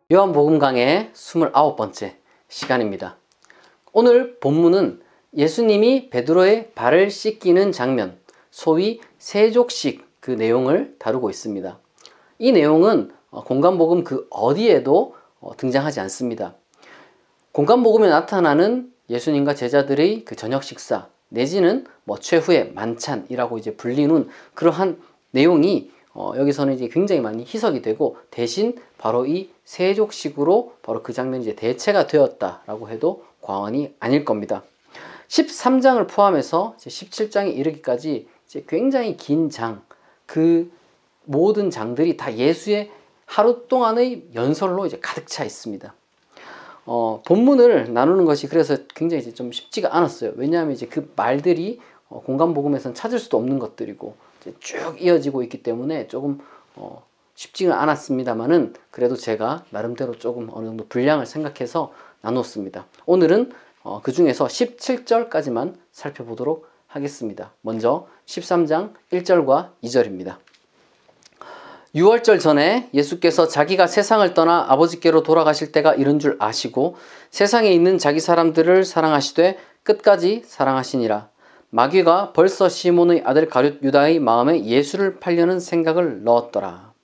요한복음 강의 29번째 시간입니다. 오늘 본문은 예수님이 베드로의 발을 씻기는 장면, 소위 세족식 그 내용을 다루고 있습니다. 이 내용은 공간복음 그 어디에도 등장하지 않습니다. 공간복음에 나타나는 예수님과 제자들의 그 저녁 식사 내지는 최후의 만찬이라고 이제 불리는 그러한 내용이 여기서는 이제 굉장히 많이 희석이 되고 대신 바로 이 세족식으로 바로 그 장면이 이제 대체가 되었다라고 해도 과언이 아닐 겁니다. 13장을 포함해서 17장에 이르기까지 이제 굉장히 긴 장, 그 모든 장들이 다 예수의 하루 동안의 연설로 이제 가득 차 있습니다. 본문을 나누는 것이 그래서 굉장히 이제 좀 쉽지가 않았어요. 왜냐하면 이제 그 말들이 공간복음에서는 찾을 수도 없는 것들이고 쭉 이어지고 있기 때문에 조금 쉽지는 않았습니다만은 그래도 제가 나름대로 조금 어느 정도 분량을 생각해서 나눴습니다. 오늘은 그 중에서 17절까지만 살펴보도록 하겠습니다. 먼저 13장 1절과 2절입니다. 6월절 전에 예수께서 자기가 세상을 떠나 아버지께로 돌아가실 때가 이른 줄 아시고 세상에 있는 자기 사람들을 사랑하시되 끝까지 사랑하시니라. 마귀가 벌써 시몬의 아들 가룟 유다의 마음에 예수를 팔려는 생각을 넣었더라.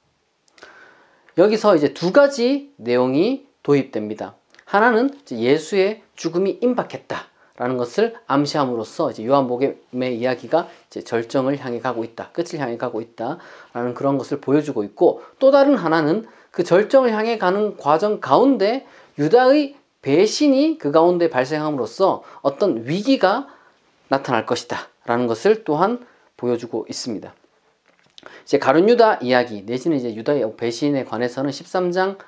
여기서 이제 두 가지 내용이 도입됩니다. 하나는 예수의 죽음이 임박했다라는 것을 암시함으로써 이제 요한복음의 이야기가 이제 절정을 향해 가고 있다, 끝을 향해 가고 있다라는 그런 것을 보여주고 있고, 또 다른 하나는 그 절정을 향해 가는 과정 가운데 유다의 배신이 그 가운데 발생함으로써 어떤 위기가 나타날 것이다 라는 것을 또한 보여주고 있습니다. 이제 가룟 유다 이야기 내지는 이제 유다의 배신에 관해서는 13장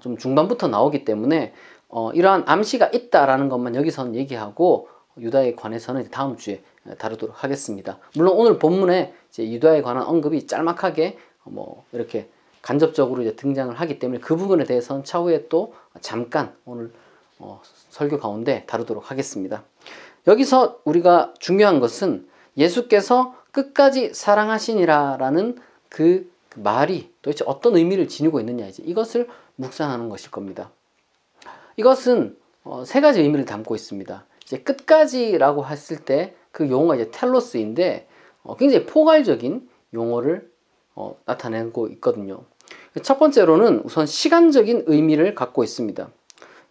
좀 중반부터 나오기 때문에 이러한 암시가 있다라는 것만 여기서는 얘기하고 유다에 관해서는 다음 주에 다루도록 하겠습니다. 물론 오늘 본문에 이제 유다에 관한 언급이 짤막하게 이렇게 간접적으로 이제 등장을 하기 때문에 그 부분에 대해서는 차후에 또 잠깐 오늘 설교 가운데 다루도록 하겠습니다. 여기서 우리가 중요한 것은 예수께서 끝까지 사랑하시니라 라는 그 말이 도대체 어떤 의미를 지니고 있느냐, 이제 이것을 묵상하는 것일 겁니다. 이것은 세 가지 의미를 담고 있습니다. 이제 끝까지라고 했을 때 그 용어가 이제 텔로스인데 굉장히 포괄적인 용어를 나타내고 있거든요. 첫 번째로는 우선 시간적인 의미를 갖고 있습니다.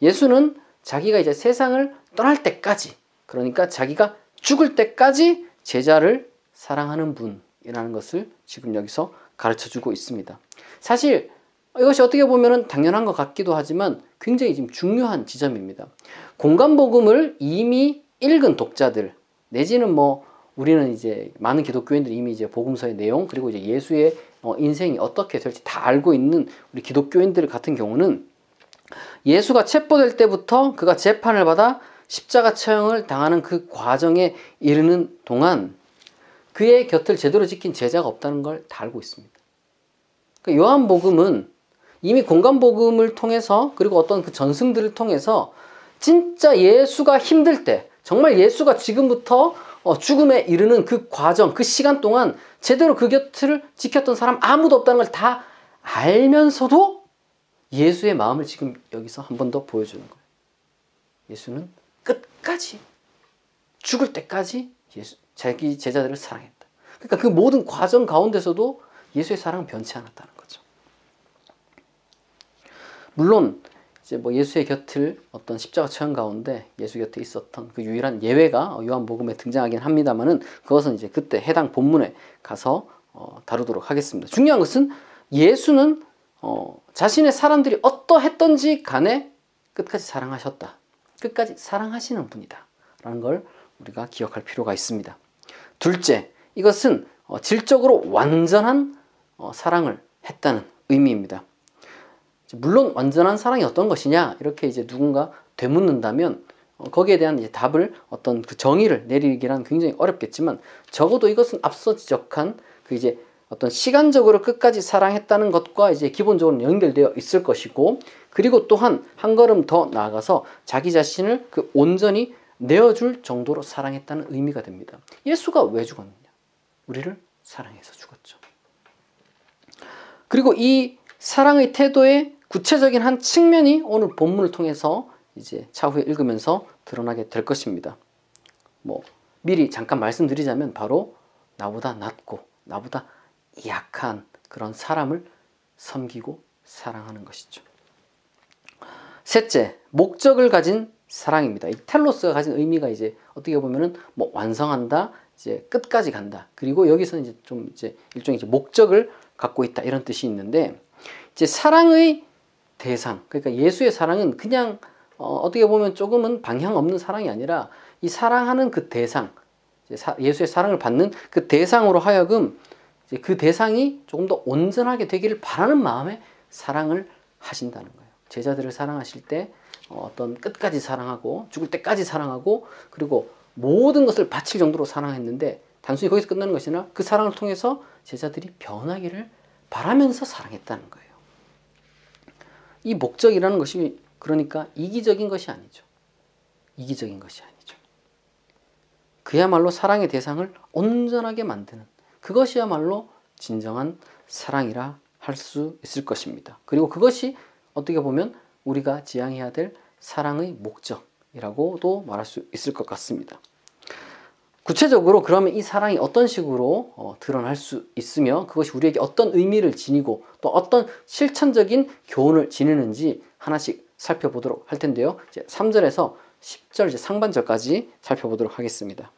예수는 자기가 이제 세상을 떠날 때까지, 그러니까 자기가 죽을 때까지 제자를 사랑하는 분이라는 것을 지금 여기서 가르쳐주고 있습니다. 사실 이것이 어떻게 보면 당연한 것 같기도 하지만 굉장히 지금 중요한 지점입니다. 공간복음을 이미 읽은 독자들 내지는 우리는 이제 많은 기독교인들이 이미 이제 복음서의 내용 그리고 이제 예수의 인생이 어떻게 될지 다 알고 있는 우리 기독교인들 같은 경우는 예수가 체포될 때부터 그가 재판을 받아 십자가 처형을 당하는 그 과정에 이르는 동안 그의 곁을 제대로 지킨 제자가 없다는 걸 다 알고 있습니다. 그러니까 요한복음은 이미 공간복음을 통해서 그리고 어떤 그 전승들을 통해서 진짜 예수가 힘들 때, 정말 예수가 지금부터 죽음에 이르는 그 과정, 그 시간 동안 제대로 그 곁을 지켰던 사람 아무도 없다는 걸 다 알면서도 예수의 마음을 지금 여기서 한 번 더 보여주는 거예요. 예수는 끝까지, 죽을 때까지 자기 제자들을 사랑했다. 그러니까 그 모든 과정 가운데서도 예수의 사랑은 변치 않았다는 거죠. 물론 이제 예수의 곁을 어떤 십자가 처형 가운데 예수 곁에 있었던 그 유일한 예외가 요한복음에 등장하긴 합니다만은 그것은 이제 그때 해당 본문에 가서 다루도록 하겠습니다. 중요한 것은 예수는 자신의 사람들이 어떠했던지 간에 끝까지 사랑하셨다. 끝까지 사랑하시는 분이다 라는 걸 우리가 기억할 필요가 있습니다. 둘째, 이것은 질적으로 완전한 사랑을 했다는 의미입니다. 물론 완전한 사랑이 어떤 것이냐 이렇게 이제 누군가 되묻는다면 거기에 대한 이제 답을 어떤 그 정의를 내리기란 굉장히 어렵겠지만 적어도 이것은 앞서 지적한 그 이제 어떤 시간적으로 끝까지 사랑했다는 것과 이제 기본적으로 연결되어 있을 것이고, 그리고 또한 한 걸음 더 나아가서 자기 자신을 그 온전히 내어줄 정도로 사랑했다는 의미가 됩니다. 예수가 왜 죽었느냐? 우리를 사랑해서 죽었죠. 그리고 이 사랑의 태도의 구체적인 한 측면이 오늘 본문을 통해서 이제 차후에 읽으면서 드러나게 될 것입니다. 뭐 미리 잠깐 말씀드리자면 바로 나보다 낫고 나보다 약한 그런 사람을 섬기고 사랑하는 것이죠. 셋째, 목적을 가진 사랑입니다. 이 텔로스가 가진 의미가 이제 어떻게 보면은 뭐 완성한다, 이제 끝까지 간다. 그리고 여기서는 이제 좀 이제 일종의 이제 목적을 갖고 있다 이런 뜻이 있는데, 이제 사랑의 대상, 그러니까 예수의 사랑은 그냥 어떻게 보면 조금은 방향 없는 사랑이 아니라 이 사랑하는 그 대상, 예수의 사랑을 받는 그 대상으로 하여금 이제 그 대상이 조금 더 온전하게 되기를 바라는 마음에 사랑을 하신다는 거예요. 제자들을 사랑하실 때 어떤 끝까지 사랑하고 죽을 때까지 사랑하고 그리고 모든 것을 바칠 정도로 사랑했는데 단순히 거기서 끝나는 것이 아니라 그 사랑을 통해서 제자들이 변하기를 바라면서 사랑했다는 거예요. 이 목적이라는 것이 그러니까 이기적인 것이 아니죠. 이기적인 것이 아니죠. 그야말로 사랑의 대상을 온전하게 만드는 그것이야말로 진정한 사랑이라 할 수 있을 것입니다. 그리고 그것이 어떻게 보면 우리가 지향해야 될 사랑의 목적이라고도 말할 수 있을 것 같습니다. 구체적으로 그러면 이 사랑이 어떤 식으로 드러날 수 있으며 그것이 우리에게 어떤 의미를 지니고 또 어떤 실천적인 교훈을 지니는지 하나씩 살펴보도록 할 텐데요. 이제 3절에서 10절 이제 상반절까지 살펴보도록 하겠습니다.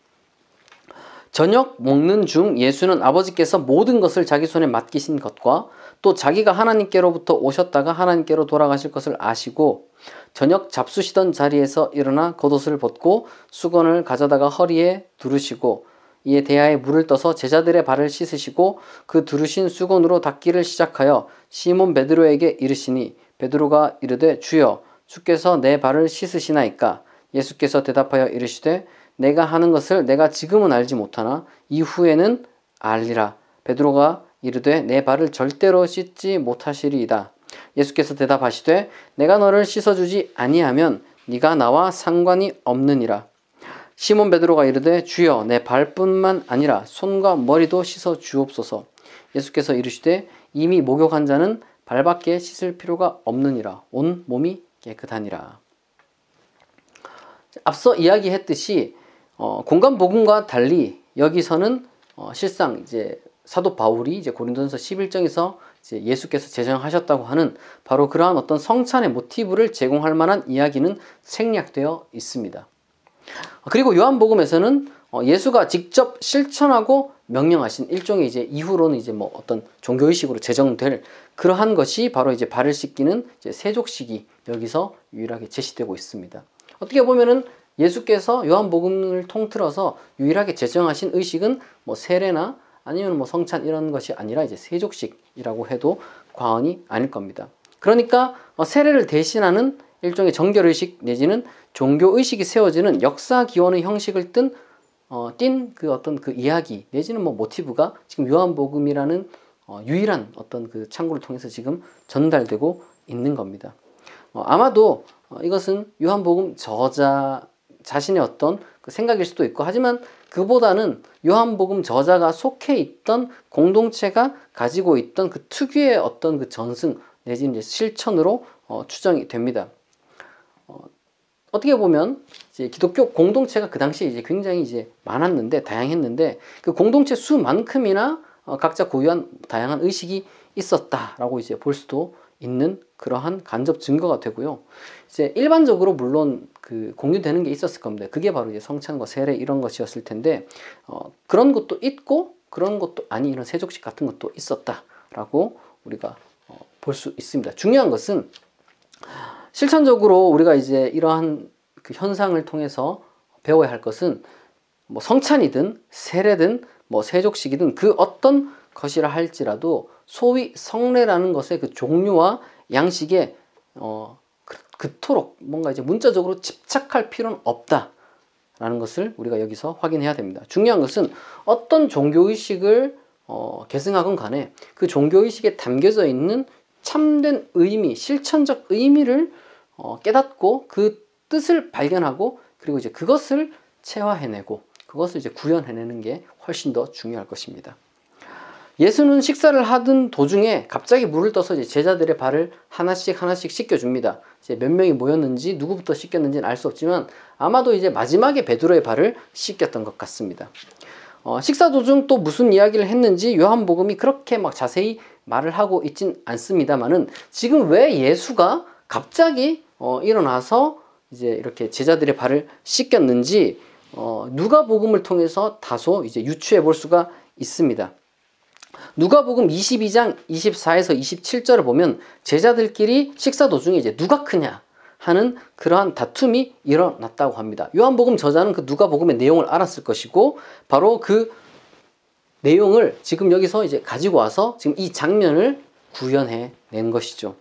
저녁 먹는 중 예수는 아버지께서 모든 것을 자기 손에 맡기신 것과 또 자기가 하나님께로부터 오셨다가 하나님께로 돌아가실 것을 아시고 저녁 잡수시던 자리에서 일어나 겉옷을 벗고 수건을 가져다가 허리에 두르시고 이에 대야에 물을 떠서 제자들의 발을 씻으시고 그 두르신 수건으로 닦기를 시작하여 시몬 베드로에게 이르시니 베드로가 이르되 주여 주께서 내 발을 씻으시나이까. 예수께서 대답하여 이르시되 내가 하는 것을 내가 지금은 알지 못하나 이후에는 알리라. 베드로가 이르되 내 발을 절대로 씻지 못하시리이다. 예수께서 대답하시되 내가 너를 씻어주지 아니하면 네가 나와 상관이 없느니라. 시몬 베드로가 이르되 주여 내 발뿐만 아니라 손과 머리도 씻어 주옵소서. 예수께서 이르시되 이미 목욕한 자는 발밖에 씻을 필요가 없느니라. 온 몸이 깨끗하니라. 앞서 이야기했듯이 공간복음과 달리 여기서는 실상 이제 사도 바울이 이제 고린도전서 11장에서 이제 예수께서 제정하셨다고 하는 바로 그러한 어떤 성찬의 모티브를 제공할 만한 이야기는 생략되어 있습니다. 그리고 요한복음에서는 예수가 직접 실천하고 명령하신 일종의 이제 이후로는 이제 뭐 어떤 종교의식으로 제정될 그러한 것이 바로 이제 발을 씻기는 이제 세족식이 여기서 유일하게 제시되고 있습니다. 어떻게 보면은 예수께서 요한복음을 통틀어서 유일하게 제정하신 의식은 뭐 세례나 아니면 뭐 성찬 이런 것이 아니라 이제 세족식이라고 해도 과언이 아닐 겁니다. 그러니까 세례를 대신하는 일종의 정결의식 내지는 종교의식이 세워지는 역사 기원의 형식을 띈 그 어떤 그 이야기 내지는 뭐 모티브가 지금 요한복음이라는 유일한 어떤 그 창구를 통해서 지금 전달되고 있는 겁니다. 아마도 이것은 요한복음 저자 자신의 어떤 그 생각일 수도 있고 하지만 그보다는 요한복음 저자가 속해 있던 공동체가 가지고 있던 그 특유의 어떤 그 전승 내지는 이제 실천으로 추정이 됩니다. 어떻게 보면 이제 기독교 공동체가 그 당시에 이제 굉장히 이제 많았는데 다양했는데 그 공동체 수만큼이나 각자 고유한 다양한 의식이 있었다라고 이제 볼 수도 있는 그러한 간접 증거가 되고요. 이제 일반적으로 물론 그 공유되는 게 있었을 겁니다. 그게 바로 이제 성찬과 세례 이런 것이었을 텐데 그런 것도 있고 그런 것도 아닌 이런 세족식 같은 것도 있었다라고 우리가 볼 수 있습니다. 중요한 것은 실천적으로 우리가 이제 이러한 그 현상을 통해서 배워야 할 것은 뭐 성찬이든 세례든 뭐 세족식이든 그 어떤 것이라 할지라도 소위 성례라는 것의 그 종류와 양식에 그토록 뭔가 이제 문자적으로 집착할 필요는 없다라는 것을 우리가 여기서 확인해야 됩니다. 중요한 것은 어떤 종교의식을 계승하건 간에 그 종교의식에 담겨져 있는 참된 의미, 실천적 의미를 깨닫고 그 뜻을 발견하고 그리고 이제 그것을 체화해내고 그것을 이제 구현해내는 게 훨씬 더 중요할 것입니다. 예수는 식사를 하던 도중에 갑자기 물을 떠서 이제 제자들의 발을 하나씩 하나씩 씻겨줍니다. 이제 몇 명이 모였는지 누구부터 씻겼는지는 알 수 없지만 아마도 이제 마지막에 베드로의 발을 씻겼던 것 같습니다. 식사 도중 또 무슨 이야기를 했는지 요한복음이 그렇게 막 자세히 말을 하고 있진 않습니다만은 지금 왜 예수가 갑자기 일어나서 이제 이렇게 제자들의 발을 씻겼는지 누가복음을 통해서 다소 이제 유추해 볼 수가 있습니다. 누가복음 22장 24에서 27절을 보면 제자들끼리 식사 도중에 이제 누가 크냐 하는 그러한 다툼이 일어났다고 합니다. 요한복음 저자는 그 누가복음의 내용을 알았을 것이고 바로 그 내용을 지금 여기서 이제 가지고 와서 지금 이 장면을 구현해 낸 것이죠.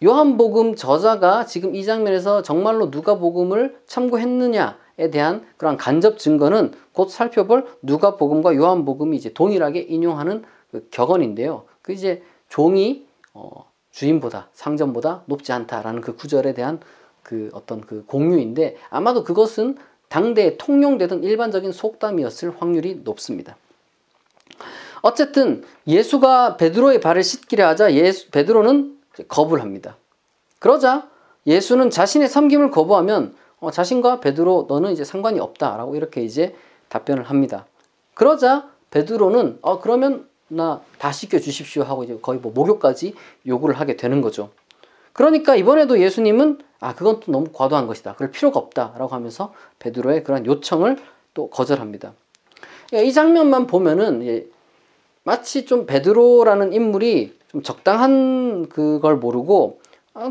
요한복음 저자가 지금 이 장면에서 정말로 누가복음을 참고했느냐에 대한 그런 간접 증거는 곧 살펴볼 누가복음과 요한복음이 이제 동일하게 인용하는 그 격언인데요. 그 이제 종이 주인보다 상전보다 높지 않다라는 그 구절에 대한 그 어떤 그 공유인데 아마도 그것은 당대에 통용되던 일반적인 속담이었을 확률이 높습니다. 어쨌든 예수가 베드로의 발을 씻기려 하자 베드로는 거부를 합니다. 그러자 예수는 자신의 섬김을 거부하면 자신과 베드로 너는 이제 상관이 없다라고 이렇게 이제 답변을 합니다. 그러자 베드로는 그러면 나 다 씻겨 주십시오 하고 이제 거의 뭐 목욕까지 요구를 하게 되는 거죠. 그러니까 이번에도 예수님은 그건 또 너무 과도한 것이다. 그럴 필요가 없다라고 하면서 베드로의 그런 요청을 또 거절합니다. 이 장면만 보면은 마치 좀 베드로라는 인물이 좀 적당한 그걸 모르고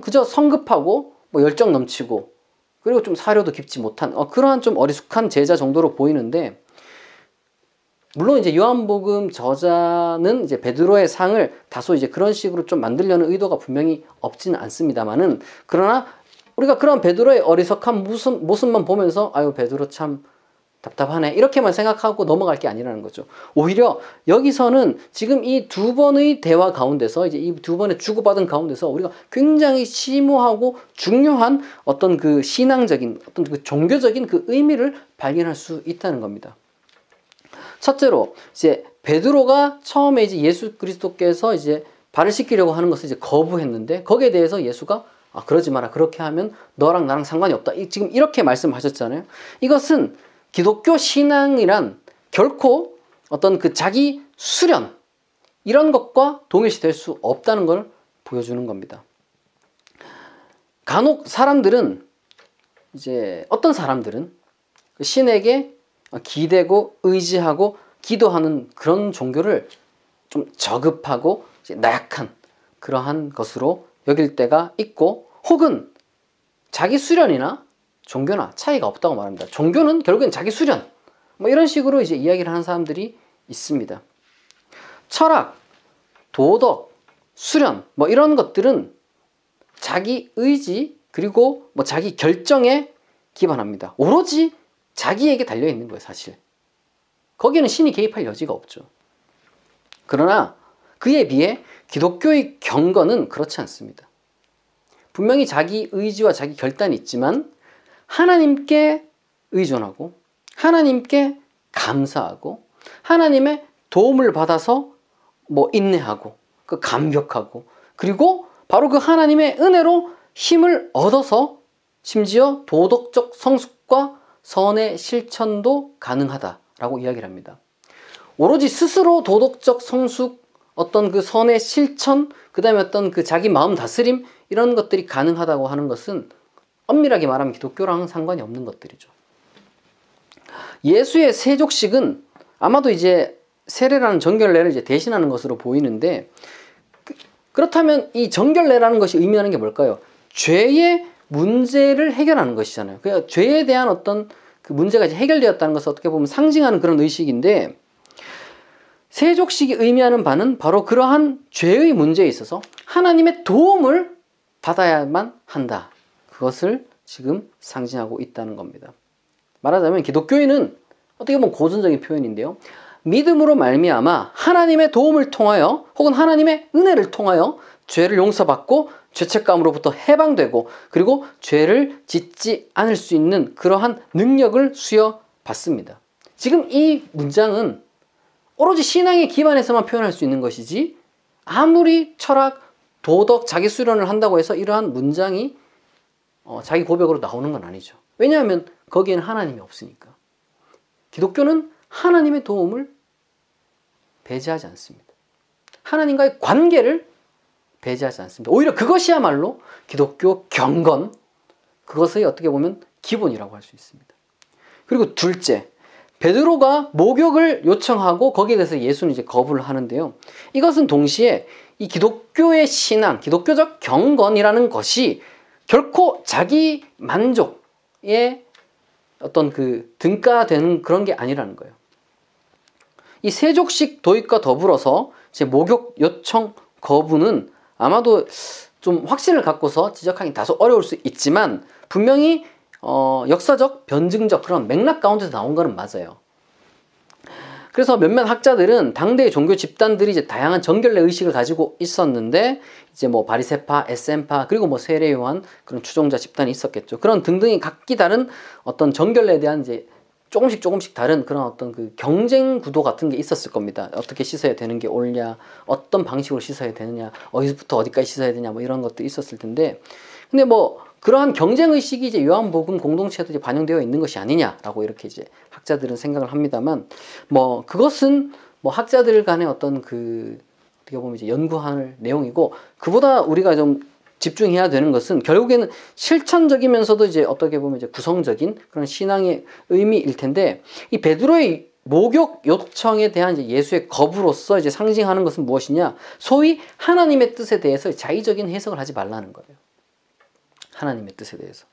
그저 성급하고 뭐 열정 넘치고 그리고 좀 사려도 깊지 못한 그러한 좀 어리숙한 제자 정도로 보이는데 물론 이제 요한복음 저자는 이제 베드로의 상을 다소 이제 그런 식으로 좀 만들려는 의도가 분명히 없지는 않습니다만은 그러나 우리가 그런 베드로의 어리석한 모습만 보면서 아유 베드로 참 답답하네 이렇게만 생각하고 넘어갈 게 아니라는 거죠. 오히려 여기서는 지금 이 두 번의 대화 가운데서 이제 이 두 번의 주고받은 가운데서 우리가 굉장히 심오하고 중요한 어떤 그 신앙적인 어떤 그 종교적인 그 의미를 발견할 수 있다는 겁니다. 첫째로 이제 베드로가 처음에 이제 예수 그리스도께서 이제 발을 씻기려고 하는 것을 이제 거부했는데 거기에 대해서 예수가 그러지 마라. 그렇게 하면 너랑 나랑 상관이 없다. 지금 이렇게 말씀하셨잖아요. 이것은 기독교 신앙이란 결코 어떤 그 자기 수련 이런 것과 동일시될 수 없다는 걸 보여주는 겁니다. 간혹 사람들은 이제 어떤 사람들은 신에게 기대고 의지하고 기도하는 그런 종교를 좀 저급하고 나약한 그러한 것으로 여길 때가 있고 혹은 자기 수련이나 종교나 차이가 없다고 말합니다. 종교는 결국엔 자기 수련 뭐 이런 식으로 이제 이야기를 하는 사람들이 있습니다. 철학, 도덕, 수련 뭐 이런 것들은 자기 의지 그리고 뭐 자기 결정에 기반합니다. 오로지 자기에게 달려있는 거예요, 사실. 거기에는 신이 개입할 여지가 없죠. 그러나 그에 비해 기독교의 경건은 그렇지 않습니다. 분명히 자기 의지와 자기 결단이 있지만 하나님께 의존하고 하나님께 감사하고 하나님의 도움을 받아서 뭐 인내하고 그 감격하고 그리고 바로 그 하나님의 은혜로 힘을 얻어서 심지어 도덕적 성숙과 선의 실천도 가능하다라고 이야기를 합니다. 오로지 스스로 도덕적 성숙, 어떤 그 선의 실천, 그 다음에 어떤 그 자기 마음 다스림 이런 것들이 가능하다고 하는 것은 엄밀하게 말하면 기독교랑은 상관이 없는 것들이죠. 예수의 세족식은 아마도 이제 세례라는 정결례를 이제 대신하는 것으로 보이는데 그렇다면 이 정결례라는 것이 의미하는 게 뭘까요? 죄의 문제를 해결하는 것이잖아요. 그러니까 죄에 대한 어떤 그 문제가 이제 해결되었다는 것을 어떻게 보면 상징하는 그런 의식인데 세족식이 의미하는 바는 바로 그러한 죄의 문제에 있어서 하나님의 도움을 받아야만 한다. 그것을 지금 상징하고 있다는 겁니다. 말하자면 기독교인은 어떻게 보면 고전적인 표현인데요. 믿음으로 말미암아 하나님의 도움을 통하여 혹은 하나님의 은혜를 통하여 죄를 용서받고 죄책감으로부터 해방되고 그리고 죄를 짓지 않을 수 있는 그러한 능력을 수여받습니다. 지금 이 문장은 오로지 신앙에 기반해서만 표현할 수 있는 것이지 아무리 철학, 도덕, 자기 수련을 한다고 해서 이러한 문장이 자기 고백으로 나오는 건 아니죠. 왜냐하면 거기에는 하나님이 없으니까. 기독교는 하나님의 도움을 배제하지 않습니다. 하나님과의 관계를 배제하지 않습니다. 오히려 그것이야말로 기독교 경건, 그것의 어떻게 보면 기본이라고 할 수 있습니다. 그리고 둘째, 베드로가 목욕을 요청하고 거기에 대해서 예수는 이제 거부를 하는데요. 이것은 동시에 이 기독교의 신앙, 기독교적 경건이라는 것이 결코 자기 만족의 어떤 그 등가되는 그런 게 아니라는 거예요. 이 세족식 도입과 더불어서 제 목욕 요청 거부는 아마도 좀 확신을 갖고서 지적하기 다소 어려울 수 있지만 분명히 역사적, 변증적 그런 맥락 가운데서 나온 거는 맞아요. 그래서 몇몇 학자들은 당대의 종교 집단들이 이제 다양한 정결례 의식을 가지고 있었는데 이제 뭐 바리새파, 에센파 그리고 뭐 세례요한 그런 추종자 집단이 있었겠죠. 그런 등등이 각기 다른 어떤 정결례에 대한 이제 조금씩 다른 그런 어떤 그 경쟁 구도 같은 게 있었을 겁니다. 어떻게 씻어야 되는 게 옳냐, 어떤 방식으로 씻어야 되느냐, 어디서부터 어디까지 씻어야 되냐, 뭐 이런 것도 있었을 텐데, 근데 뭐 그러한 경쟁 의식이 이제 요한복음 공동체에도 이제 반영되어 있는 것이 아니냐라고 이렇게 이제 학자들은 생각을 합니다만, 뭐 그것은 뭐 학자들 간의 어떤 그 어떻게 보면 이제 연구할 내용이고, 그보다 우리가 좀 집중해야 되는 것은 결국에는 실천적이면서도 이제 어떻게 보면 이제 구성적인 그런 신앙의 의미일 텐데, 이 베드로의 목욕 요청에 대한 이제 예수의 거부로서 이제 상징하는 것은 무엇이냐? 소위 하나님의 뜻에 대해서 자의적인 해석을 하지 말라는 거예요. 하나님의 뜻에 대해서.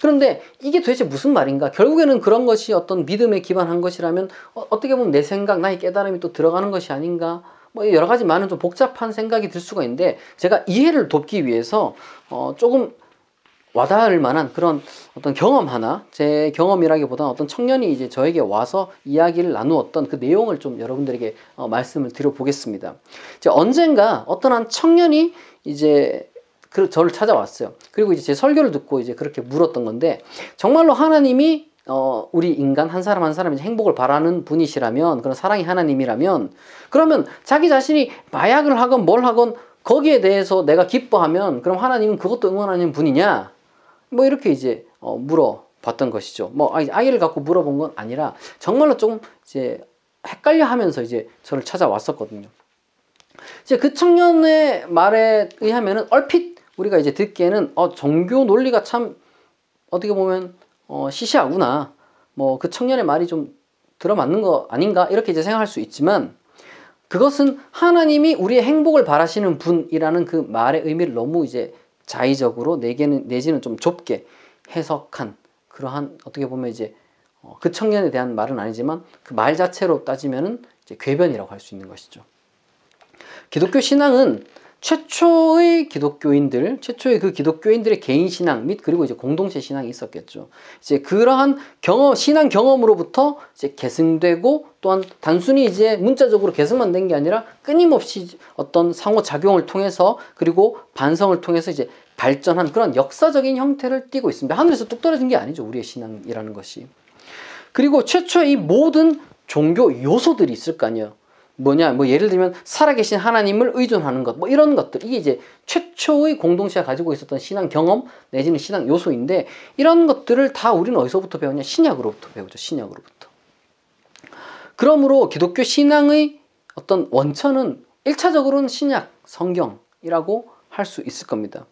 그런데 이게 도대체 무슨 말인가? 결국에는 그런 것이 어떤 믿음에 기반한 것이라면 어떻게 보면 내 생각, 나의 깨달음이 또 들어가는 것이 아닌가? 뭐 여러 가지 많은 좀 복잡한 생각이 들 수가 있는데, 제가 이해를 돕기 위해서 조금 와닿을 만한 그런 어떤 경험 하나, 제 경험이라기보다는 어떤 청년이 이제 저에게 와서 이야기를 나누었던 그 내용을 좀 여러분들에게 말씀을 드려보겠습니다. 이제 언젠가 어떤 한 청년이 이제 저를 찾아왔어요. 그리고 이제 제 설교를 듣고 이제 그렇게 물었던 건데, 정말로 하나님이 우리 인간 한 사람 한 사람이 행복을 바라는 분이시라면, 그런 사랑이 하나님이라면, 그러면 자기 자신이 마약을 하건 뭘 하건 거기에 대해서 내가 기뻐하면 그럼 하나님은 그것도 응원하는 분이냐? 뭐 이렇게 이제 물어봤던 것이죠. 뭐 아이를 갖고 물어본 건 아니라 정말로 조금 이제 헷갈려 하면서 이제 저를 찾아왔었거든요. 이제 그 청년의 말에 의하면은 얼핏 우리가 이제 듣기에는 종교 논리가 참 어떻게 보면 시시하구나, 뭐 그 청년의 말이 좀 들어맞는 거 아닌가 이렇게 이제 생각할 수 있지만, 그것은 하나님이 우리의 행복을 바라시는 분이라는 그 말의 의미를 너무 이제 자의적으로 내지는 좀 좁게 해석한 그러한 어떻게 보면 이제 그 청년에 대한 말은 아니지만 그 말 자체로 따지면은 이제 궤변이라고 할 수 있는 것이죠. 기독교 신앙은 최초의 그 기독교인들의 개인 신앙 및 그리고 이제 공동체 신앙이 있었겠죠. 이제 그러한 신앙 경험으로부터 이제 계승되고, 또한 단순히 이제 문자적으로 계승만 된 게 아니라 끊임없이 어떤 상호작용을 통해서 그리고 반성을 통해서 이제 발전한 그런 역사적인 형태를 띠고 있습니다. 하늘에서 뚝 떨어진 게 아니죠, 우리의 신앙이라는 것이. 그리고 최초의 이 모든 종교 요소들이 있을 거 아니에요. 뭐 예를 들면 살아계신 하나님을 의존하는 것, 뭐 이런 것들, 이게 이제 최초의 공동체가 가지고 있었던 신앙 경험 내지는 신앙 요소인데, 이런 것들을 다 우리는 어디서부터 배웠냐? 신약으로부터 배우죠. 신약으로부터. 그러므로 기독교 신앙의 어떤 원천은 1차적으로는 신약, 성경이라고 할 수 있을 겁니다.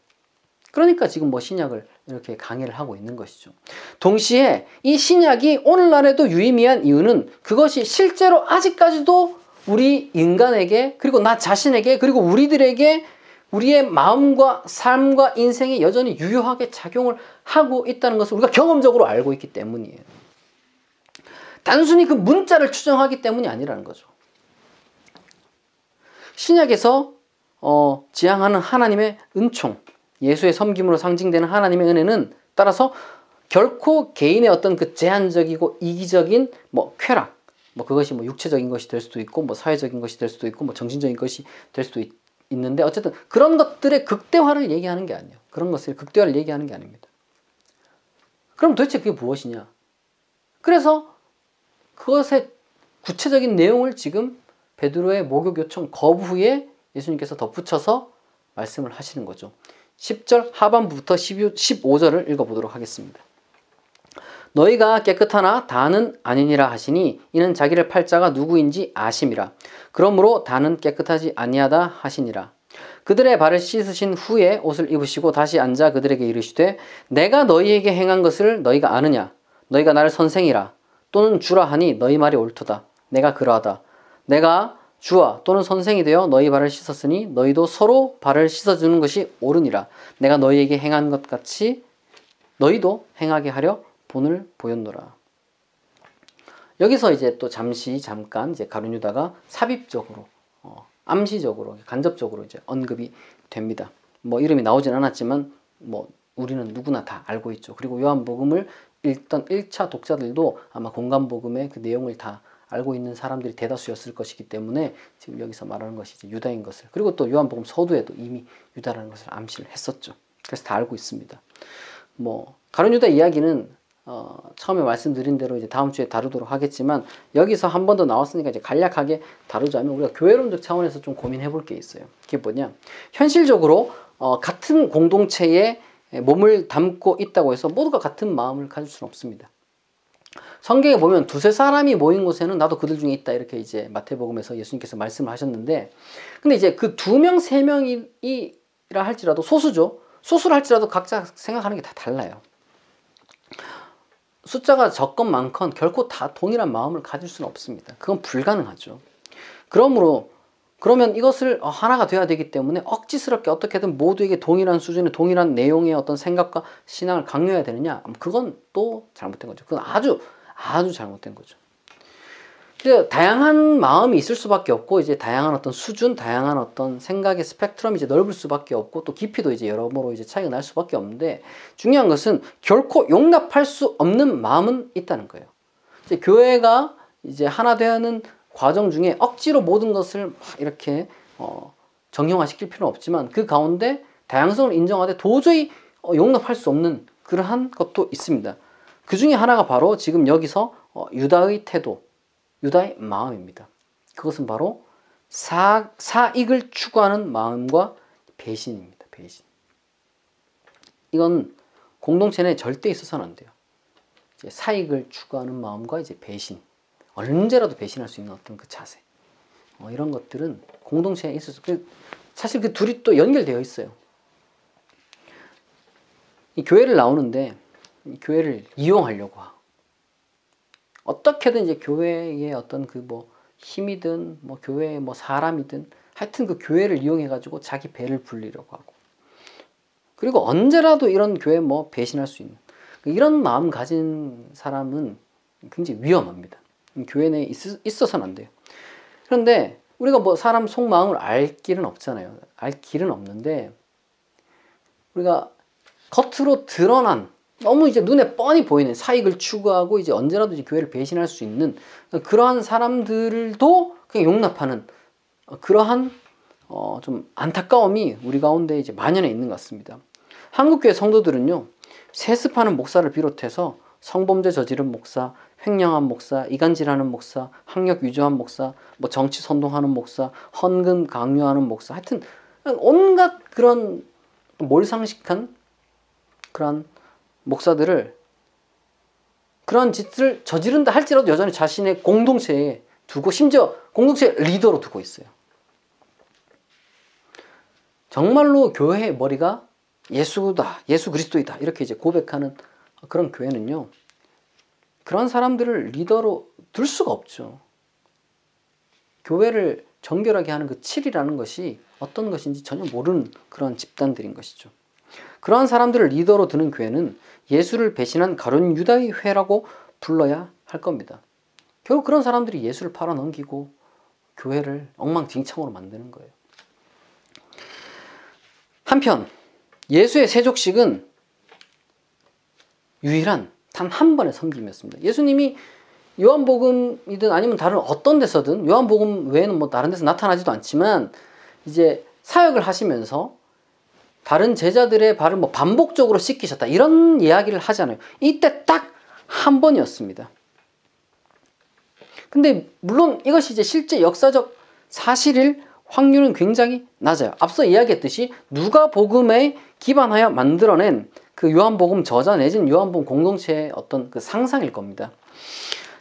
그러니까 지금 뭐 신약을 이렇게 강의를 하고 있는 것이죠. 동시에 이 신약이 오늘날에도 유의미한 이유는 그것이 실제로 아직까지도 우리 인간에게, 그리고 나 자신에게, 그리고 우리들에게 우리의 마음과 삶과 인생에 여전히 유효하게 작용을 하고 있다는 것을 우리가 경험적으로 알고 있기 때문이에요. 단순히 그 문자를 추정하기 때문이 아니라는 거죠. 신약에서 지향하는 하나님의 은총, 예수의 섬김으로 상징되는 하나님의 은혜는 따라서 결코 개인의 어떤 그 제한적이고 이기적인 뭐 쾌락, 뭐 그것이 뭐 육체적인 것이 될 수도 있고, 뭐 사회적인 것이 될 수도 있고, 뭐 정신적인 것이 될 수도 있는데, 어쨌든 그런 것들의 극대화를 얘기하는 게 아니에요. 그런 것을 극대화를 얘기하는 게 아닙니다. 그럼 도대체 그게 무엇이냐? 그래서 그것의 구체적인 내용을 지금 베드로의 목욕 요청 거부에 예수님께서 덧붙여서 말씀을 하시는 거죠. 10절 하반부부터 15절을 읽어보도록 하겠습니다. 너희가 깨끗하나 다는 아니니라 하시니 이는 자기를 팔 자가 누구인지 아심이라. 그러므로 다는 깨끗하지 아니하다 하시니라. 그들의 발을 씻으신 후에 옷을 입으시고 다시 앉아 그들에게 이르시되 내가 너희에게 행한 것을 너희가 아느냐? 너희가 나를 선생이라 또는 주라 하니 너희 말이 옳도다. 내가 그러하다. 내가 주와 또는 선생이 되어 너희 발을 씻었으니 너희도 서로 발을 씻어주는 것이 옳으니라. 내가 너희에게 행한 것 같이 너희도 행하게 하려 본을 보였노라. 여기서 이제 또 잠깐 이제 가룟 유다가 삽입적으로 암시적으로 간접적으로 이제 언급이 됩니다. 뭐 이름이 나오진 않았지만 뭐 우리는 누구나 다 알고 있죠. 그리고 요한복음을 읽던 1차 독자들도 아마 공간복음의 그 내용을 다 알고 있는 사람들이 대다수였을 것이기 때문에 지금 여기서 말하는 것이 이제 유다인 것을, 그리고 또 요한복음 서두에도 이미 유다라는 것을 암시를 했었죠. 그래서 다 알고 있습니다. 뭐 가룟 유다 이야기는 처음에 말씀드린 대로 이제 다음 주에 다루도록 하겠지만, 여기서 한 번 더 나왔으니까 이제 간략하게 다루자면 우리가 교회론적 차원에서 좀 고민해 볼 게 있어요. 그게 뭐냐? 현실적으로 같은 공동체에 몸을 담고 있다고 해서 모두가 같은 마음을 가질 수는 없습니다. 성경에 보면 두세 사람이 모인 곳에는 나도 그들 중에 있다, 이렇게 이제 마태복음에서 예수님께서 말씀을 하셨는데, 근데 이제 그 2명, 3명이라 할지라도 소수죠. 소수를 할지라도 각자 생각하는 게 다 달라요. 숫자가 적건 많건 결코 다 동일한 마음을 가질 수는 없습니다. 그건 불가능하죠. 그러면 이것을 하나가 돼야 되기 때문에 억지스럽게 어떻게든 모두에게 동일한 수준의 동일한 내용의 어떤 생각과 신앙을 강요해야 되느냐? 그건 또 잘못된 거죠. 그건 아주 잘못된 거죠. 다양한 마음이 있을 수밖에 없고, 이제 다양한 어떤 수준, 다양한 어떤 생각의 스펙트럼이 이제 넓을 수밖에 없고, 또 깊이도 이제 여러모로 이제 차이가 날 수밖에 없는데, 중요한 것은 결코 용납할 수 없는 마음은 있다는 거예요. 이제 교회가 이제 하나 되는 과정 중에 억지로 모든 것을 막 이렇게 정형화시킬 필요는 없지만, 그 가운데 다양성을 인정하되 도저히 용납할 수 없는 그러한 것도 있습니다. 그 중에 하나가 바로 지금 여기서 유다의 태도, 유다의 마음입니다. 그것은 바로 사익을 추구하는 마음과 배신입니다. 배신. 이건 공동체 내에 절대 있어서는 안 돼요. 이제 사익을 추구하는 마음과 이제 배신, 언제라도 배신할 수 있는 어떤 그 자세, 이런 것들은 공동체에 있어서 사실 그 둘이 또 연결되어 있어요. 이 교회를 나오는데 이 교회를 이용하려고 하고, 어떻게든 이제 교회의 어떤 그 뭐 힘이든 뭐 교회의 뭐 사람이든 하여튼 그 교회를 이용해 가지고 자기 배를 불리려고 하고, 그리고 언제라도 이런 교회 뭐 배신할 수 있는 이런 마음 가진 사람은 굉장히 위험합니다. 교회 내에 있어서는 안 돼요. 그런데 우리가 뭐 사람 속마음을 알 길은 없잖아요. 알 길은 없는데, 우리가 겉으로 드러난 너무 이제 눈에 뻔히 보이는 사익을 추구하고 이제 언제라도 이제 교회를 배신할 수 있는 그러한 사람들도 그냥 용납하는 그러한 좀 안타까움이 우리 가운데 이제 만연해 있는 것 같습니다. 한국교회 성도들은요, 세습하는 목사를 비롯해서 성범죄 저지른 목사, 횡령한 목사, 이간질하는 목사, 학력 위조한 목사, 뭐 정치 선동하는 목사, 헌금 강요하는 목사, 하여튼 온갖 그런 몰상식한 그런 목사들을 그런 짓을 저지른다 할지라도 여전히 자신의 공동체에 두고, 심지어 공동체 리더로 두고 있어요. 정말로 교회의 머리가 예수다, 예수 그리스도이다, 이렇게 이제 고백하는 그런 교회는요, 그런 사람들을 리더로 둘 수가 없죠. 교회를 정결하게 하는 그 7이라는 것이 어떤 것인지 전혀 모르는 그런 집단들인 것이죠. 그러한 사람들을 리더로 두는 교회는 예수를 배신한 가룟 유다의 회라고 불러야 할 겁니다. 결국 그런 사람들이 예수를 팔아넘기고 교회를 엉망진창으로 만드는 거예요. 한편 예수의 세족식은 유일한 단 한 번의 섬김이었습니다. 예수님이 요한복음이든 아니면 다른 어떤 데서든, 요한복음 외에는 뭐 다른 데서 나타나지도 않지만 이제 사역을 하시면서 다른 제자들의 발을 뭐 반복적으로 씻기셨다, 이런 이야기를 하잖아요. 이때 딱 한 번이었습니다. 근데 물론 이것이 이제 실제 역사적 사실일 확률은 굉장히 낮아요. 앞서 이야기했듯이 누가복음에 기반하여 만들어낸 그 요한복음 저자 내지는 요한복음 공동체의 어떤 그 상상일 겁니다.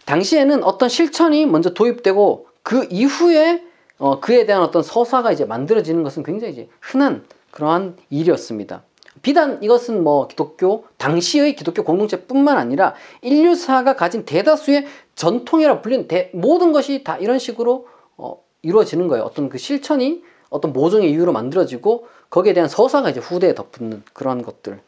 당시에는 어떤 실천이 먼저 도입되고 그 이후에 그에 대한 어떤 서사가 이제 만들어지는 것은 굉장히 이제 흔한 그러한 일이었습니다. 비단 이것은 뭐 당시의 기독교 공동체뿐만 아니라 인류사가 가진 대다수의 전통이라 불리는 모든 것이 다 이런 식으로 이루어지는 거예요. 어떤 그 실천이 어떤 모종의 이유로 만들어지고 거기에 대한 서사가 이제 후대에 덧붙는 그런 것들.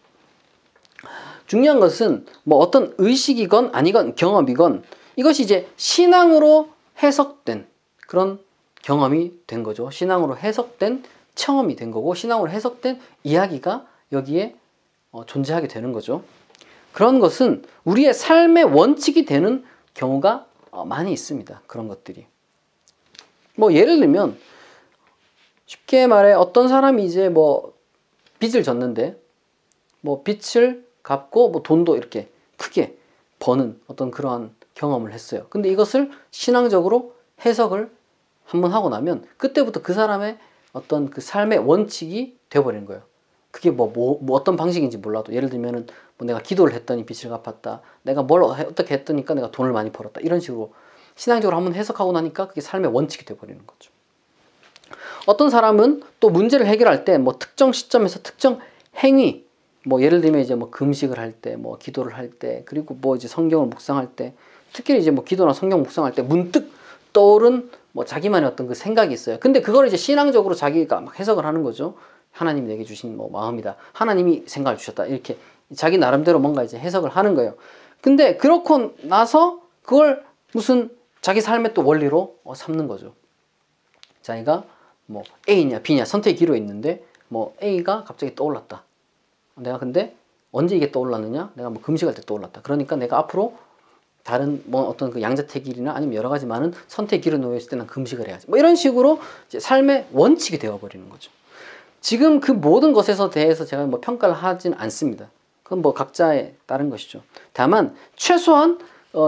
중요한 것은 뭐 어떤 의식이건 아니건 경험이건 이것이 이제 신앙으로 해석된 그런 경험이 된 거죠. 신앙으로 해석된 체험이 된 거고 신앙으로 해석된 이야기가 여기에 존재하게 되는 거죠. 그런 것은 우리의 삶의 원칙이 되는 경우가 많이 있습니다. 그런 것들이. 뭐 예를 들면 쉽게 말해 어떤 사람이 이제 뭐 빚을 졌는데 뭐 빚을 갚고 뭐 돈도 이렇게 크게 버는 어떤 그러한 경험을 했어요. 근데 이것을 신앙적으로 해석을 한번 하고 나면 그때부터 그 사람의 어떤 그 삶의 원칙이 되어버리는 거예요. 그게 뭐 어떤 방식인지 몰라도 예를 들면은 뭐 내가 기도를 했더니 빚을 갚았다. 내가 뭘 어떻게 했더니까 내가 돈을 많이 벌었다. 이런 식으로 신앙적으로 한번 해석하고 나니까 그게 삶의 원칙이 되어버리는 거죠. 어떤 사람은 또 문제를 해결할 때 뭐 특정 시점에서 특정 행위, 뭐 예를 들면 이제 뭐 금식을 할 때, 뭐 기도를 할 때, 그리고 뭐 이제 성경을 묵상할 때, 특히 이제 뭐 기도나 성경 묵상할 때 문득 떠오른 뭐 자기만의 어떤 그 생각이 있어요. 근데 그걸 이제 신앙적으로 자기가 막 해석을 하는 거죠. 하나님이 내게 주신 뭐 마음이다. 하나님이 생각을 주셨다. 이렇게 자기 나름대로 뭔가 이제 해석을 하는 거예요. 근데 그렇고 나서 그걸 무슨 자기 삶의 또 원리로 삼는 거죠. 자기가 뭐 A냐 B냐 선택의 기로에 있는데 뭐 A가 갑자기 떠올랐다. 내가 근데 언제 이게 떠올랐느냐? 내가 뭐 금식할 때 떠올랐다. 그러니까 내가 앞으로 다른 뭐 어떤 그 양자택일이나 아니면 여러 가지 많은 선택의 길에 놓여 있을 때는 금식을 해야지. 뭐 이런 식으로 이제 삶의 원칙이 되어 버리는 거죠. 지금 그 모든 것에서 대해서 제가 뭐 평가를 하진 않습니다. 그건 뭐 각자에 따른 것이죠. 다만 최소한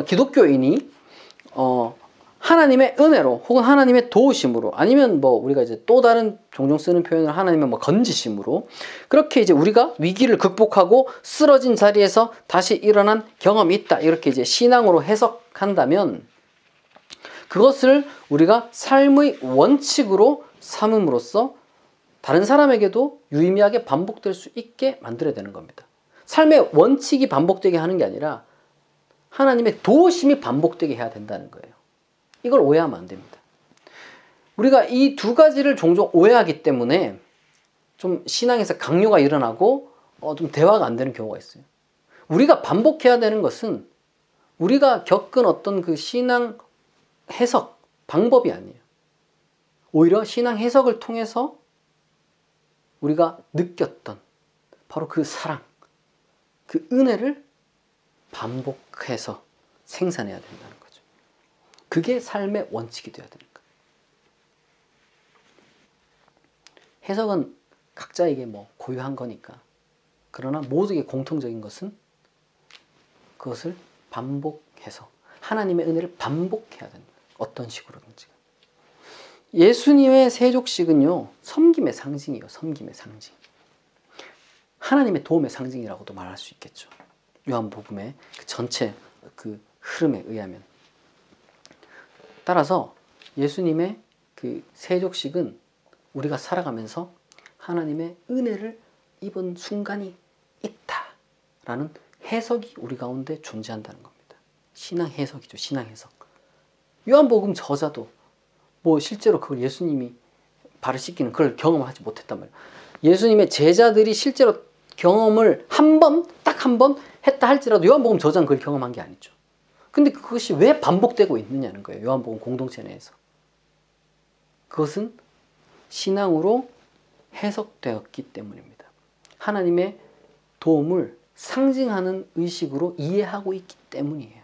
기독교인이 하나님의 은혜로 혹은 하나님의 도우심으로 아니면 뭐 우리가 이제 또 다른 종종 쓰는 표현을 하나님의 뭐 건지심으로 그렇게 이제 우리가 위기를 극복하고 쓰러진 자리에서 다시 일어난 경험이 있다. 이렇게 이제 신앙으로 해석한다면 그것을 우리가 삶의 원칙으로 삼음으로써 다른 사람에게도 유의미하게 반복될 수 있게 만들어야 되는 겁니다. 삶의 원칙이 반복되게 하는 게 아니라 하나님의 도우심이 반복되게 해야 된다는 거예요. 이걸 오해하면 안 됩니다. 우리가 이 두 가지를 종종 오해하기 때문에 좀 신앙에서 강요가 일어나고 좀 대화가 안 되는 경우가 있어요. 우리가 반복해야 되는 것은 우리가 겪은 어떤 그 신앙 해석 방법이 아니에요. 오히려 신앙 해석을 통해서 우리가 느꼈던 바로 그 사랑, 그 은혜를 반복해서 생산해야 된다는 거죠. 그게 삶의 원칙이 되어야 되는 거예요. 해석은 각자에게 뭐 고유한 거니까. 그러나 모두에게 공통적인 것은 그것을 반복해서 하나님의 은혜를 반복해야 된다. 어떤 식으로든지. 예수님의 세족식은요, 섬김의 상징이에요. 섬김의 상징. 하나님의 도움의 상징이라고도 말할 수 있겠죠. 요한복음의 그 전체 그 흐름에 의하면. 따라서 예수님의 그 세족식은 우리가 살아가면서 하나님의 은혜를 입은 순간이 있다라는 해석이 우리 가운데 존재한다는 겁니다. 신앙 해석이죠. 신앙 해석. 요한복음 저자도 뭐 실제로 그걸 예수님이 발을 씻기는 그걸 경험하지 못했단 말이에요. 예수님의 제자들이 실제로 경험을 딱 한 번 했다 할지라도 요한복음 저자는 그걸 경험한 게 아니죠. 근데 그것이 왜 반복되고 있느냐는 거예요. 요한복음 공동체 내에서. 그것은 신앙으로 해석되었기 때문입니다. 하나님의 도움을 상징하는 의식으로 이해하고 있기 때문이에요.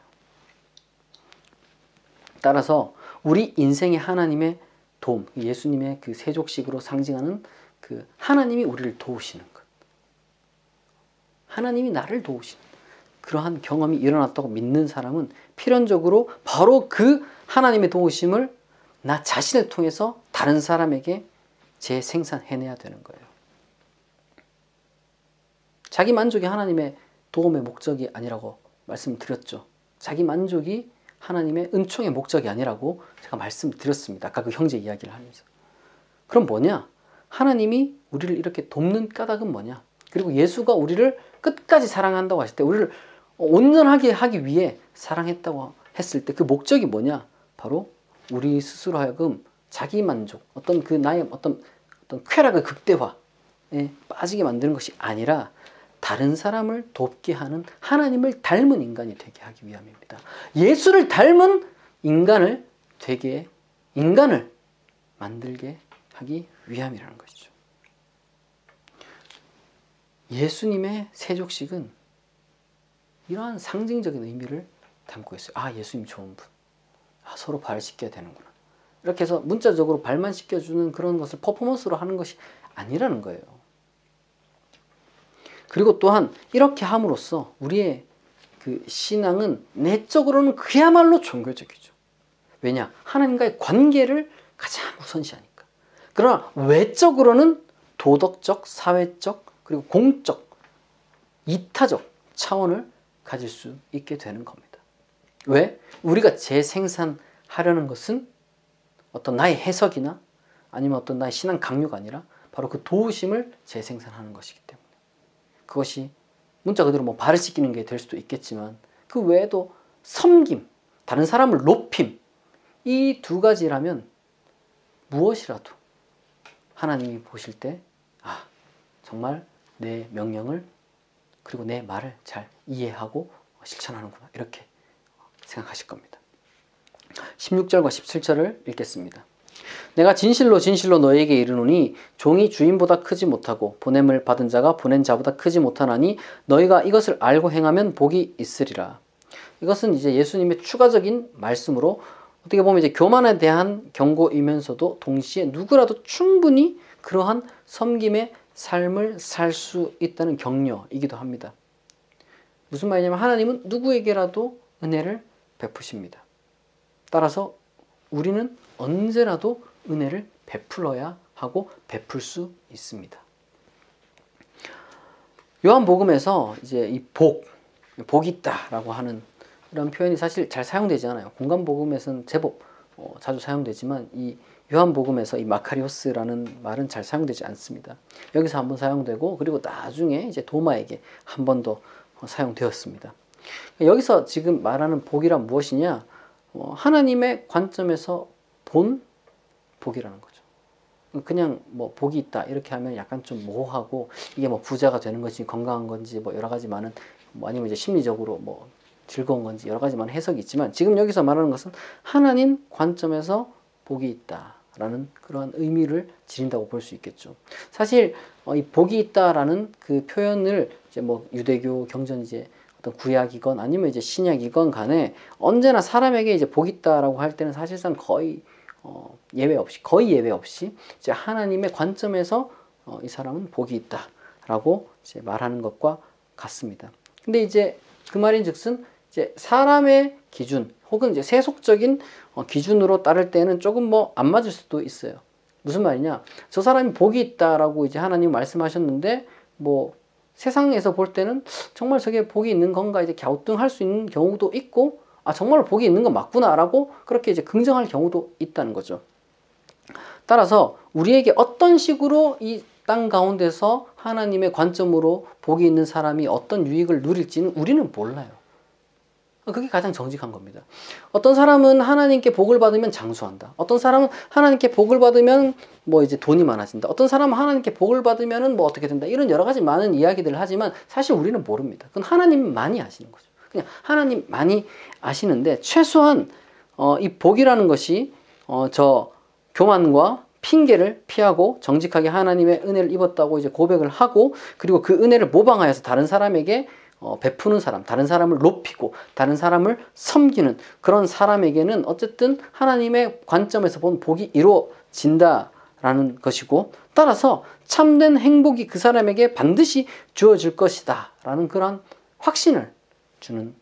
따라서 우리 인생의 하나님의 도움, 예수님의 그 세족식으로 상징하는 그 하나님이 우리를 도우시는 것. 하나님이 나를 도우시는 그러한 경험이 일어났다고 믿는 사람은 필연적으로 바로 그 하나님의 도우심을 나 자신을 통해서 다른 사람에게 재생산해내야 되는 거예요. 자기 만족이 하나님의 도움의 목적이 아니라고 말씀드렸죠. 자기 만족이 하나님의 은총의 목적이 아니라고 제가 말씀드렸습니다. 아까 그 형제 이야기를 하면서. 그럼 뭐냐? 하나님이 우리를 이렇게 돕는 까닭은 뭐냐? 그리고 예수가 우리를 끝까지 사랑한다고 하실 때, 우리를 온전하게 하기 위해 사랑했다고 했을 때 그 목적이 뭐냐? 바로 우리 스스로 하여금 자기 만족, 어떤 그 나의 어떤 쾌락의 극대화에 빠지게 만드는 것이 아니라 다른 사람을 돕게 하는 하나님을 닮은 인간이 되게 하기 위함입니다. 예수를 닮은 인간을 만들게 하기 위함이라는 것이죠. 예수님의 세족식은 이러한 상징적인 의미를 담고 있어요. 아, 예수님 좋은 분. 아, 서로 발 씻겨야 되는구나. 이렇게 해서 문자적으로 발만 씻겨주는 그런 것을 퍼포먼스로 하는 것이 아니라는 거예요. 그리고 또한 이렇게 함으로써 우리의 그 신앙은 내적으로는 그야말로 종교적이죠. 왜냐? 하나님과의 관계를 가장 우선시하니까. 그러나 외적으로는 도덕적, 사회적, 그리고 공적, 이타적 차원을 가질 수 있게 되는 겁니다. 왜? 우리가 재생산하려는 것은 어떤 나의 해석이나 아니면 어떤 나의 신앙 강요가 아니라 바로 그 도우심을 재생산하는 것이기 때문에. 그것이 문자 그대로 뭐 발을 씻기는 게 될 수도 있겠지만 그 외에도 섬김, 다른 사람을 높임, 이 두 가지라면 무엇이라도 하나님이 보실 때 아, 정말 내 명령을 그리고 내 말을 잘 이해하고 실천하는구나, 이렇게 생각하실 겁니다. 16절과 17절을 읽겠습니다. 내가 진실로 진실로 너에게 이르노니 종이 주인보다 크지 못하고 보냄을 받은 자가 보낸 자보다 크지 못하나니 너희가 이것을 알고 행하면 복이 있으리라. 이것은 이제 예수님의 추가적인 말씀으로 어떻게 보면 이제 교만에 대한 경고이면서도 동시에 누구라도 충분히 그러한 섬김의 삶을 살 수 있다는 격려이기도 합니다. 무슨 말이냐면 하나님은 누구에게라도 은혜를 베푸십니다. 따라서 우리는 언제라도 은혜를 베풀어야 하고 베풀 수 있습니다. 요한복음에서 이제 이 복이 있다라고 하는 이런 표현이 사실 잘 사용되지 않아요. 공간복음에서는 제법 자주 사용되지만 이 요한복음에서 이 마카리오스라는 말은 잘 사용되지 않습니다. 여기서 한번 사용되고 그리고 나중에 이제 도마에게 한 번 더 사용되었습니다. 여기서 지금 말하는 복이란 무엇이냐? 하나님의 관점에서 본 복이라는 거죠. 그냥 뭐 복이 있다 이렇게 하면 약간 좀 모호하고 이게 뭐 부자가 되는 것이 건강한 건지 뭐 여러 가지 많은 뭐 아니면 이제 심리적으로 뭐 즐거운 건지 여러 가지 많은 해석이 있지만 지금 여기서 말하는 것은 하나님 관점에서 복이 있다라는 그런 의미를 지닌다고 볼 수 있겠죠. 사실 이 복이 있다라는 그 표현을 이제 뭐 유대교 경전 이제 어떤 구약이건 아니면 이제 신약이건 간에 언제나 사람에게 이제 복이 있다라고 할 때는 사실상 거의 예외 없이 이제 하나님의 관점에서 이 사람은 복이 있다라고 이제 말하는 것과 같습니다. 근데 이제 그 말인즉슨 이제 사람의 기준 혹은 이제 세속적인 기준으로 따를 때는 조금 뭐 안 맞을 수도 있어요. 무슨 말이냐? 저 사람이 복이 있다라고 이제 하나님 말씀하셨는데 뭐 세상에서 볼 때는 정말 저게 복이 있는 건가 이제 갸우뚱할 수 있는 경우도 있고 아 정말 복이 있는 건 맞구나라고 그렇게 이제 긍정할 경우도 있다는 거죠. 따라서 우리에게 어떤 식으로 이 땅 가운데서 하나님의 관점으로 복이 있는 사람이 어떤 유익을 누릴지는 우리는 몰라요. 그게 가장 정직한 겁니다. 어떤 사람은 하나님께 복을 받으면 장수한다. 어떤 사람은 하나님께 복을 받으면 뭐 이제 돈이 많아진다. 어떤 사람은 하나님께 복을 받으면 뭐 어떻게 된다. 이런 여러 가지 많은 이야기들을 하지만 사실 우리는 모릅니다. 그건 하나님만이 아시는 거죠. 그냥 하나님만이 아시는데 최소한 이 복이라는 것이 저 교만과 핑계를 피하고 정직하게 하나님의 은혜를 입었다고 이제 고백을 하고 그리고 그 은혜를 모방하여서 다른 사람에게 베푸는 사람, 다른 사람을 높이고 다른 사람을 섬기는 그런 사람에게는 어쨌든 하나님의 관점에서 본 복이 이루어진다라는 것이고 따라서 참된 행복이 그 사람에게 반드시 주어질 것이다 라는 그런 확신을 주는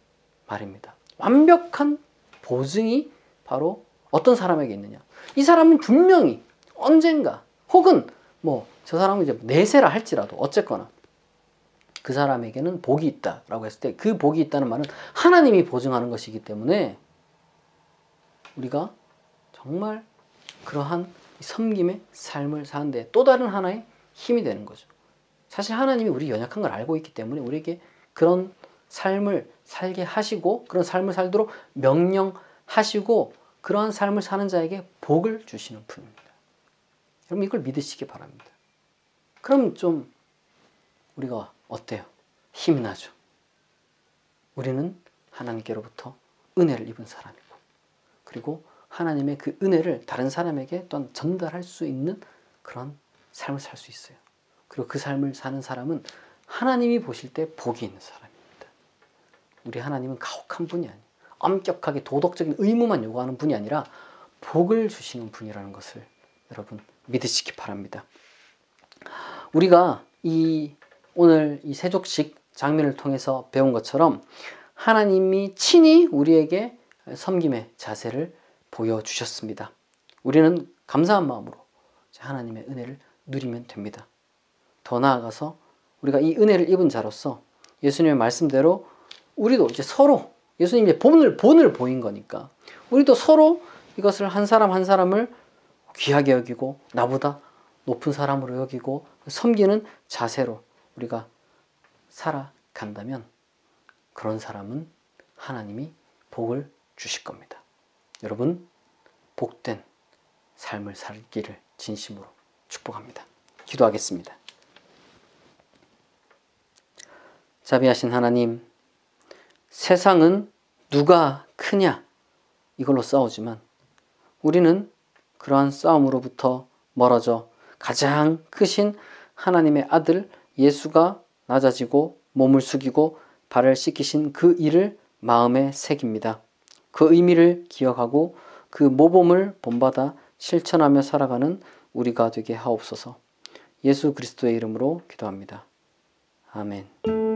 말입니다. 완벽한 보증이 바로 어떤 사람에게 있느냐? 이 사람은 분명히 언젠가 혹은 뭐 저 사람은 이제 내세라 할지라도 어쨌거나 그 사람에게는 복이 있다라고 했을 때 그 복이 있다는 말은 하나님이 보증하는 것이기 때문에 우리가 정말 그러한 섬김의 삶을 사는데 또 다른 하나의 힘이 되는 거죠. 사실 하나님이 우리 연약한 걸 알고 있기 때문에 우리에게 그런 삶을 살게 하시고 그런 삶을 살도록 명령하시고 그러한 삶을 사는 자에게 복을 주시는 분입니다. 여러분 이걸 믿으시기 바랍니다. 그럼 좀 우리가 어때요? 힘이 나죠. 우리는 하나님께로부터 은혜를 입은 사람이고 그리고 하나님의 그 은혜를 다른 사람에게 또한 전달할 수 있는 그런 삶을 살 수 있어요. 그리고 그 삶을 사는 사람은 하나님이 보실 때 복이 있는 사람입니다. 우리 하나님은 가혹한 분이 아니에요. 엄격하게 도덕적인 의무만 요구하는 분이 아니라 복을 주시는 분이라는 것을 여러분 믿으시기 바랍니다. 우리가 오늘 이 세족식 장면을 통해서 배운 것처럼 하나님이 친히 우리에게 섬김의 자세를 보여주셨습니다. 우리는 감사한 마음으로 하나님의 은혜를 누리면 됩니다. 더 나아가서 우리가 이 은혜를 입은 자로서 예수님의 말씀대로 우리도 이제 서로 예수님의 본을 보인 거니까 우리도 서로 이것을 한 사람 한 사람을 귀하게 여기고 나보다 높은 사람으로 여기고 섬기는 자세로 우리가 살아간다면 그런 사람은 하나님이 복을 주실 겁니다. 여러분 복된 삶을 살기를 진심으로 축복합니다. 기도하겠습니다. 자비하신 하나님, 세상은 누가 크냐 이걸로 싸우지만 우리는 그러한 싸움으로부터 멀어져 가장 크신 하나님의 아들 예수가 낮아지고 몸을 숙이고 발을 씻기신 그 일을 마음에 새깁니다. 그 의미를 기억하고 그 모범을 본받아 실천하며 살아가는 우리가 되게 하옵소서. 예수 그리스도의 이름으로 기도합니다. 아멘.